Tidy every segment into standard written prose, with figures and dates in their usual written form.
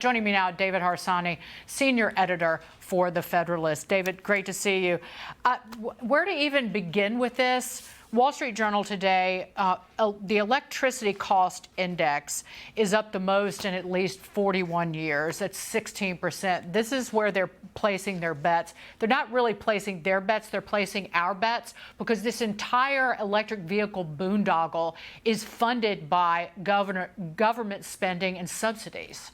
Joining me now, David Harsanyi, Senior Editor for The Federalist. David, great to see you. Where to even begin with this? Wall Street Journal today, the electricity cost index is up the most in at least 41 years. That's 16%. This is where they're placing their bets. They're not really placing their bets, they're placing our bets, because this entire electric vehicle boondoggle is funded by government spending and subsidies.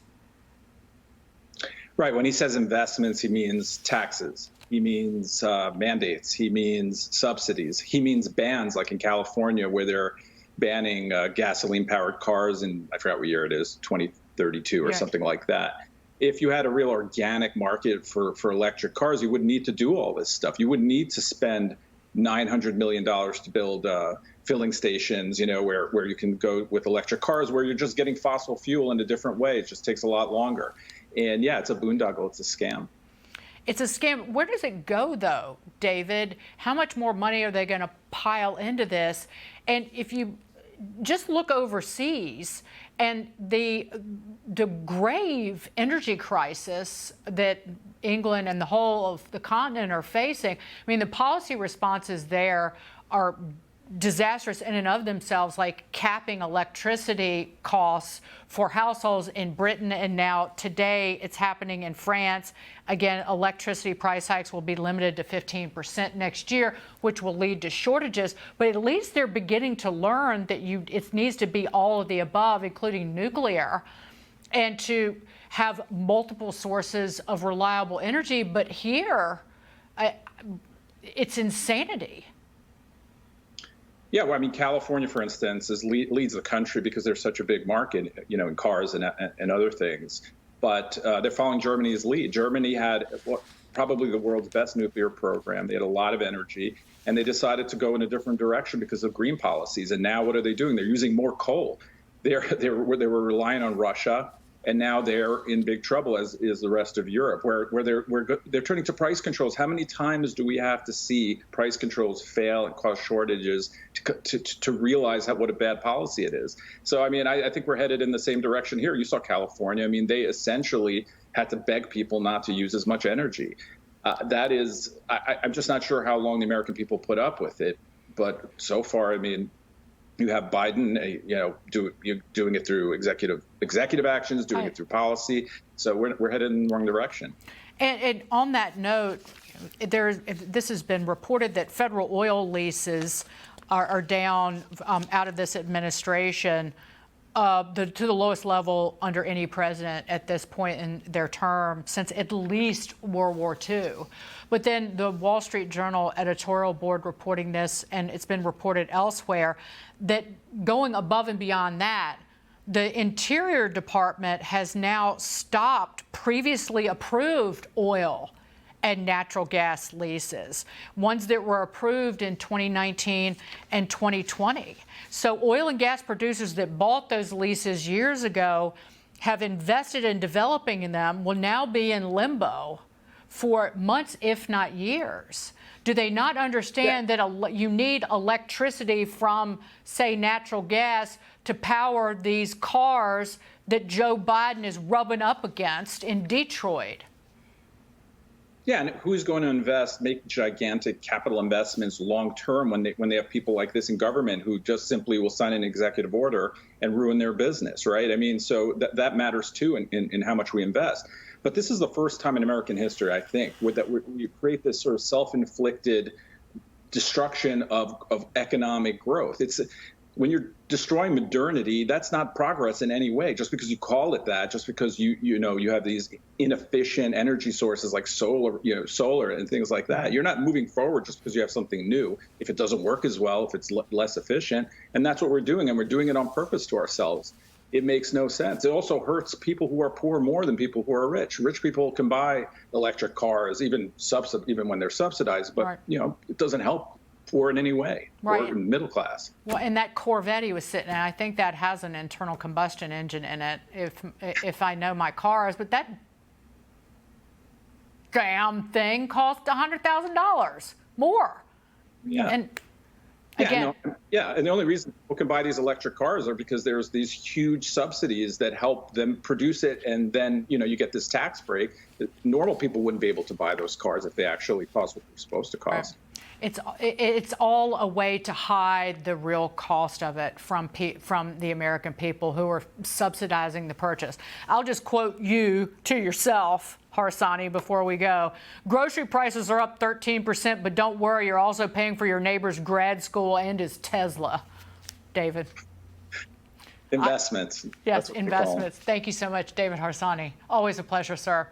Right. When he says investments, he means taxes. He means mandates. He means subsidies. He means bans, like in California, where they're banning gasoline-powered cars in, I forgot what year it is, 2032 or something like that. If you had a real organic market for electric cars, you wouldn't need to do all this stuff. You wouldn't need to spend $900 million to build filling stations, where you can go with electric cars, where you're just getting fossil fuel in a different way. It just takes a lot longer. And yeah, it's a boondoggle. It's a scam. It's a scam. Where does it go, though, David? How much more money are they going to pile into this? And if you just look overseas and the grave energy crisis that England and the whole of the continent are facing, I mean, the policy responses there are disastrous in and of themselves, like capping electricity costs for households in Britain, and now today it's happening in France. Again, electricity price hikes will be limited to 15% next year, which will lead to shortages. But at least they're beginning to learn that it needs to be all of the above, including nuclear, and to have multiple sources of reliable energy. But here, it's insanity. Yeah, well, I mean, California, for instance, leads the country because there's such a big market, in cars and other things. But they're following Germany's lead. Germany had probably the world's best nuclear program. They had a lot of energy, and they decided to go in a different direction because of green policies. And now what are they doing? They're using more coal. They were relying on Russia, and now they're in big trouble, as is the rest of Europe, where they're turning to price controls. How many times do we have to see price controls fail and cause shortages to realize what a bad policy it is? So, I mean, I think we're headed in the same direction here. You saw California. I mean, they essentially had to beg people not to use as much energy. I'm just not sure how long the American people put up with it. But so far, I mean, you have Biden, doing it through executive actions, doing it through policy. So we're headed in the wrong direction. And on that note, this has been reported that federal oil leases are down out of this administration to the lowest level under any president at this point in their term since at least World War II. But then the Wall Street Journal editorial board reporting this, and it's been reported elsewhere, that going above and beyond that, the Interior Department has now stopped previously approved oil and natural gas leases, ones that were approved in 2019 and 2020. So oil and gas producers that bought those leases years ago have invested in developing them will now be in limbo for months, if not years. Do they not understand that you need electricity from, say, natural gas to power these cars that Joe Biden is rubbing up against in Detroit? Yeah, and who's going to make gigantic capital investments long term when they have people like this in government who just simply will sign an executive order and ruin their business, right? I mean, so that matters too in how much we invest. But this is the first time in American history, I think, that we create this sort of self-inflicted destruction of economic growth. When you're destroying modernity, that's not progress in any way. Just because you call it that, just because you have these inefficient energy sources like solar and things like that, you're not moving forward just because you have something new. If it doesn't work as well, if it's less efficient, and that's what we're doing, and we're doing it on purpose to ourselves. It makes no sense. It also hurts people who are poor more than people who are rich. Rich people can buy electric cars, even when they're subsidized, but it doesn't help poor in any way, or middle class. Well, and that Corvette he was sitting in, I think that has an internal combustion engine in it, if I know my cars, but that damn thing cost $100,000 more. Yeah. And again, Yeah, and the only reason people can buy these electric cars are because there's these huge subsidies that help them produce it, and then you get this tax break. Normal people wouldn't be able to buy those cars if they actually cost what they're supposed to cost. It's all a way to hide the real cost of it from the American people who are subsidizing the purchase. I'll just quote you to yourself, Harsanyi, before we go. Grocery prices are up 13%, but don't worry, you're also paying for your neighbor's grad school and his Tesla. David. Investments. Yes, investments. Thank you so much, David Harsanyi. Always a pleasure, sir.